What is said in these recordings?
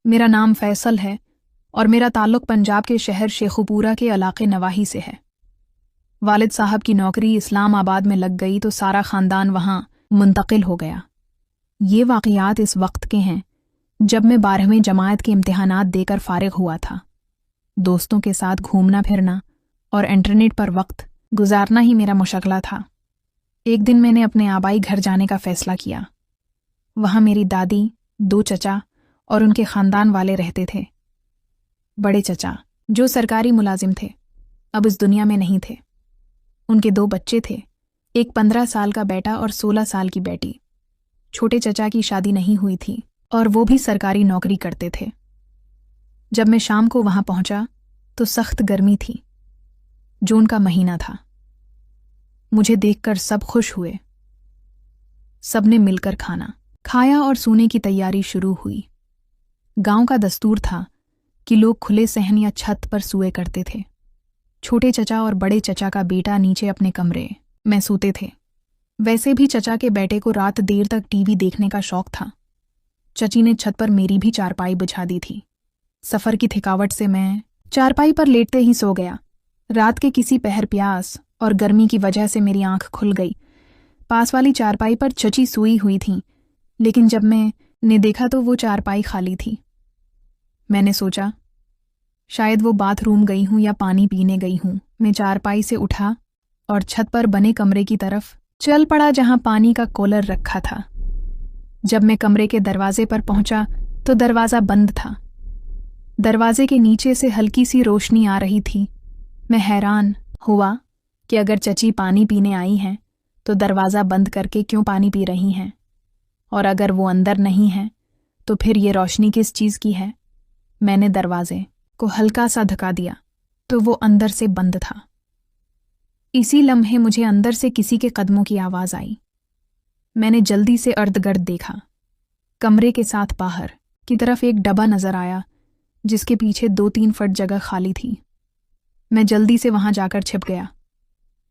मेरा नाम फैसल है और मेरा ताल्लुक़ पंजाब के शहर शेखुपुरा के इलाके नवाही से है। वालिद साहब की नौकरी इस्लामाबाद में लग गई तो सारा ख़ानदान वहाँ मुंतकिल हो गया। ये वाक़यात इस वक्त के हैं जब मैं 12वीं जमात के इम्तिहानात देकर फ़ारिग हुआ था। दोस्तों के साथ घूमना फिरना और इंटरनेट पर वक्त गुजारना ही मेरा मुशगला था। एक दिन मैंने अपने आबाई घर जाने का फ़ैसला किया। वहाँ मेरी दादी, 2 चचा और उनके ख़ानदान वाले रहते थे। बड़े चचा, जो सरकारी मुलाजिम थे, अब इस दुनिया में नहीं थे। उनके 2 बच्चे थे, एक 15 साल का बेटा और 16 साल की बेटी। छोटे चचा की शादी नहीं हुई थी और वो भी सरकारी नौकरी करते थे। जब मैं शाम को वहाँ पहुँचा तो सख्त गर्मी थी। जून का महीना था। मुझे देखकर सब खुश हुए। सबने मिलकर खाना खाया और सोने की तैयारी शुरू हुई। गांव का दस्तूर था कि लोग खुले सहन या छत पर सोए करते थे। छोटे चचा और बड़े चचा का बेटा नीचे अपने कमरे में सोते थे। वैसे भी चचा के बेटे को रात देर तक टीवी देखने का शौक था। चची ने छत पर मेरी भी चारपाई बिछा दी थी। सफ़र की थकावट से मैं चारपाई पर लेटते ही सो गया। रात के किसी पहर प्यास और गर्मी की वजह से मेरी आंख खुल गई। पास वाली चारपाई पर चची सोई हुई थी, लेकिन जब मैंने देखा तो वो चारपाई खाली थी। मैंने सोचा शायद वो बाथरूम गई हूं या पानी पीने गई हूं। मैं चारपाई से उठा और छत पर बने कमरे की तरफ चल पड़ा जहां पानी का कूलर रखा था। जब मैं कमरे के दरवाजे पर पहुंचा तो दरवाज़ा बंद था। दरवाजे के नीचे से हल्की सी रोशनी आ रही थी। मैं हैरान हुआ कि अगर चची पानी पीने आई हैं तो दरवाज़ा बंद करके क्यों पानी पी रही हैं, और अगर वो अंदर नहीं हैं तो फिर ये रोशनी किस चीज़ की है। मैंने दरवाजे को हल्का सा धक्का दिया तो वो अंदर से बंद था। इसी लम्हे मुझे अंदर से किसी के कदमों की आवाज़ आई। मैंने जल्दी से इर्द-गिर्द देखा। कमरे के साथ बाहर की तरफ एक डब्बा नज़र आया जिसके पीछे 2-3 फुट जगह खाली थी। मैं जल्दी से वहां जाकर छिप गया।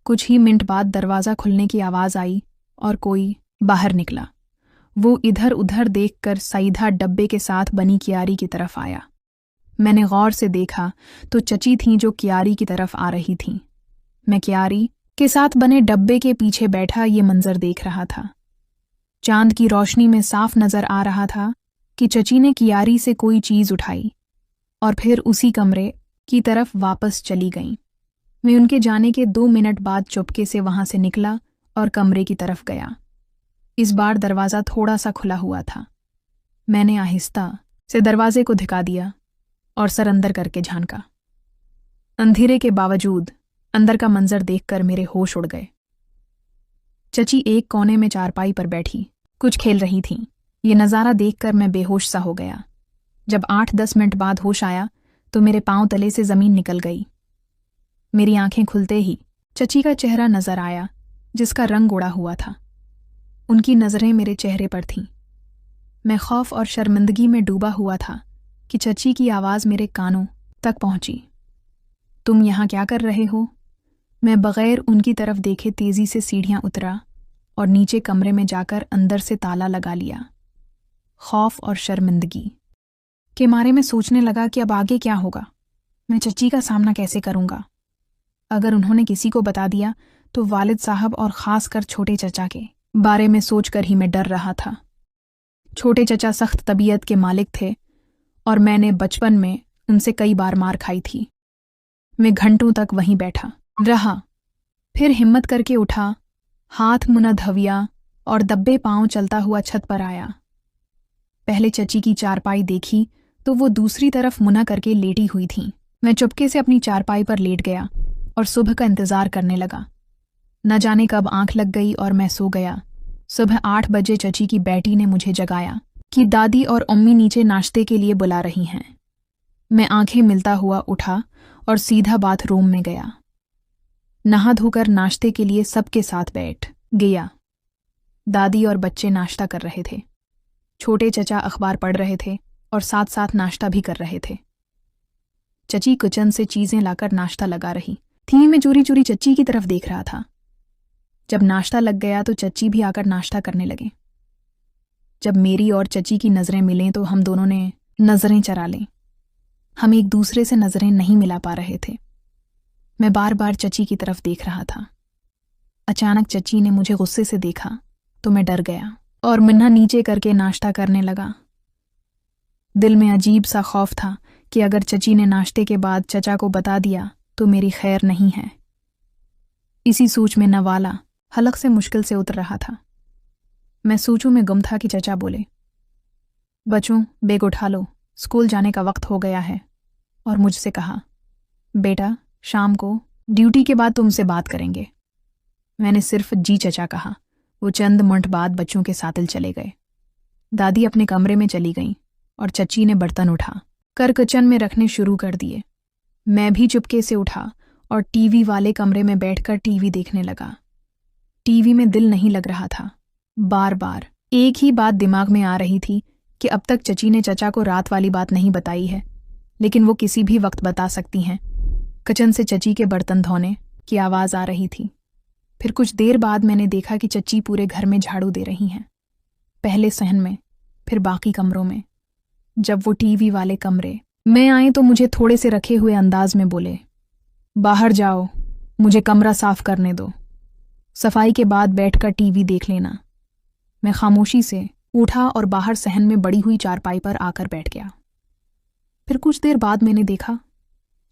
कुछ ही मिनट बाद दरवाज़ा खुलने की आवाज़ आई और कोई बाहर निकला। वो इधर उधर देखकर सीधा डब्बे के साथ बनी कियारी की तरफ आया। मैंने गौर से देखा तो चची थीं जो कियारी की तरफ आ रही थीं। मैं कियारी के साथ बने डब्बे के पीछे बैठा ये मंजर देख रहा था। चांद की रोशनी में साफ नजर आ रहा था कि चची ने कियारी से कोई चीज़ उठाई और फिर उसी कमरे की तरफ वापस चली गईं। मैं उनके जाने के 2 मिनट बाद चुपके से वहां से निकला और कमरे की तरफ गया। इस बार दरवाज़ा थोड़ा सा खुला हुआ था। मैंने आहिस्ता से दरवाजे को धिका दिया और सर अंदर करके झांका। अंधेरे के बावजूद अंदर का मंजर देखकर मेरे होश उड़ गए। चची एक कोने में चारपाई पर बैठी कुछ खेल रही थीं। ये नज़ारा देखकर मैं बेहोश सा हो गया। जब 8-10 मिनट बाद होश आया तो मेरे पांव तले से ज़मीन निकल गई। मेरी आंखें खुलते ही चची का चेहरा नज़र आया जिसका रंग उड़ा हुआ था। उनकी नज़रें मेरे चेहरे पर थीं। मैं खौफ और शर्मिंदगी में डूबा हुआ था कि चची की आवाज़ मेरे कानों तक पहुंची। तुम यहाँ क्या कर रहे हो? मैं बग़ैर उनकी तरफ देखे तेज़ी से सीढ़ियाँ उतरा और नीचे कमरे में जाकर अंदर से ताला लगा लिया। खौफ और शर्मिंदगी के मारे में सोचने लगा कि अब आगे क्या होगा। मैं चची का सामना कैसे करूँगा? अगर उन्होंने किसी को बता दिया तो वालिद साहब और ख़ास कर छोटे चचा के बारे में सोचकर ही मैं डर रहा था। छोटे चचा सख्त तबीयत के मालिक थे और मैंने बचपन में उनसे कई बार मार खाई थी। मैं घंटों तक वहीं बैठा रहा, फिर हिम्मत करके उठा, हाथ मुना धविया और दब्बे पांव चलता हुआ छत पर आया। पहले चची की चारपाई देखी तो वो दूसरी तरफ मुना करके लेटी हुई थीं। मैं चुपके से अपनी चारपाई पर लेट गया और सुबह का इंतज़ार करने लगा। न जाने कब आंख लग गई और मैं सो गया। सुबह 8 बजे चची की बेटी ने मुझे जगाया कि दादी और अम्मी नीचे नाश्ते के लिए बुला रही हैं। मैं आंखें मिलता हुआ उठा और सीधा बाथरूम में गया। नहा धोकर नाश्ते के लिए सबके साथ बैठ गया। दादी और बच्चे नाश्ता कर रहे थे। छोटे चचा अखबार पढ़ रहे थे और साथ साथ नाश्ता भी कर रहे थे। चची किचन से चीज़ें लाकर नाश्ता लगा रही थी। मैं चोरी चोरी चची की तरफ देख रहा था। जब नाश्ता लग गया तो चची भी आकर नाश्ता करने लगे। जब मेरी और चची की नज़रें मिलें तो हम दोनों ने नजरें चरा लें। हम एक दूसरे से नजरें नहीं मिला पा रहे थे। मैं बार बार चची की तरफ देख रहा था। अचानक चची ने मुझे गुस्से से देखा तो मैं डर गया और मुन्ना नीचे करके नाश्ता करने लगा। दिल में अजीब सा खौफ था कि अगर चची ने नाश्ते के बाद चचा को बता दिया तो मेरी खैर नहीं है। इसी सोच में नवाला हलक से मुश्किल से उतर रहा था। मैं सोचों में गुम था कि चचा बोले, बच्चों बैग उठा लो, स्कूल जाने का वक्त हो गया है। और मुझसे कहा, बेटा शाम को ड्यूटी के बाद तुमसे बात करेंगे। मैंने सिर्फ जी चचा कहा। वो चंद मिनट बाद बच्चों के साथ चले गए। दादी अपने कमरे में चली गईं और चची ने बर्तन उठा कर किचन में रखने शुरू कर दिए। मैं भी चुपके से उठा और टीवी वाले कमरे में बैठकर टीवी देखने लगा। टीवी में दिल नहीं लग रहा था। बार बार एक ही बात दिमाग में आ रही थी कि अब तक चची ने चचा को रात वाली बात नहीं बताई है, लेकिन वो किसी भी वक्त बता सकती हैं। किचन से चची के बर्तन धोने की आवाज़ आ रही थी। फिर कुछ देर बाद मैंने देखा कि चची पूरे घर में झाड़ू दे रही हैं, पहले सहन में, फिर बाकी कमरों में। जब वो टीवी वाले कमरे में आए तो मुझे थोड़े से रखे हुए अंदाज में बोले, बाहर जाओ, मुझे कमरा साफ करने दो। सफाई के बाद बैठकर टीवी देख लेना। मैं खामोशी से उठा और बाहर सहन में बड़ी हुई चारपाई पर आकर बैठ गया। फिर कुछ देर बाद मैंने देखा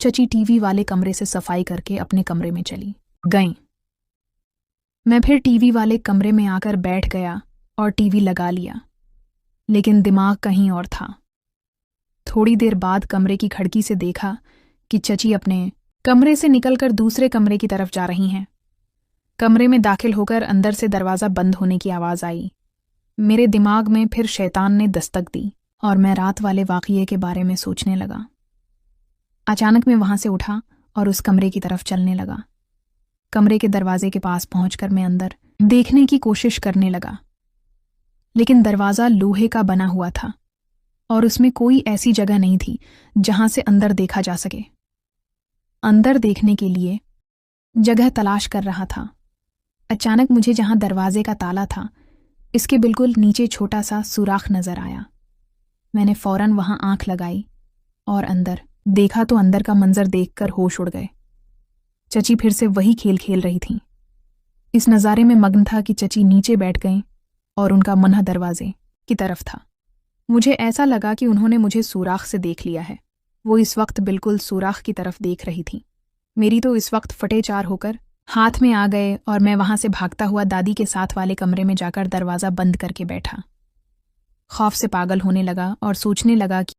चची टीवी वाले कमरे से सफाई करके अपने कमरे में चली गईं। मैं फिर टीवी वाले कमरे में आकर बैठ गया और टीवी लगा लिया, लेकिन दिमाग कहीं और था। थोड़ी देर बाद कमरे की खिड़की से देखा कि चची अपने कमरे से निकलकर दूसरे कमरे की तरफ जा रही हैं। कमरे में दाखिल होकर अंदर से दरवाज़ा बंद होने की आवाज़ आई। मेरे दिमाग में फिर शैतान ने दस्तक दी और मैं रात वाले वाक़ये के बारे में सोचने लगा। अचानक मैं वहाँ से उठा और उस कमरे की तरफ चलने लगा। कमरे के दरवाजे के पास पहुंचकर मैं अंदर देखने की कोशिश करने लगा, लेकिन दरवाज़ा लोहे का बना हुआ था और उसमें कोई ऐसी जगह नहीं थी जहां से अंदर देखा जा सके। अंदर देखने के लिए जगह तलाश कर रहा था। अचानक मुझे जहां दरवाजे का ताला था, इसके बिल्कुल नीचे छोटा सा सुराख नजर आया। मैंने फौरन वहां आंख लगाई और अंदर देखा तो अंदर का मंजर देखकर होश उड़ गए। चची फिर से वही खेल खेल रही थीं। इस नज़ारे में मग्न था कि चची नीचे बैठ गईं और उनका मुंह दरवाजे की तरफ था। मुझे ऐसा लगा कि उन्होंने मुझे सुराख से देख लिया है। वो इस वक्त बिल्कुल सुराख की तरफ देख रही थी। मेरी तो इस वक्त फटे चार होकर हाथ में आ गए और मैं वहां से भागता हुआ दादी के साथ वाले कमरे में जाकर दरवाज़ा बंद करके बैठा। खौफ से पागल होने लगा और सोचने लगा कि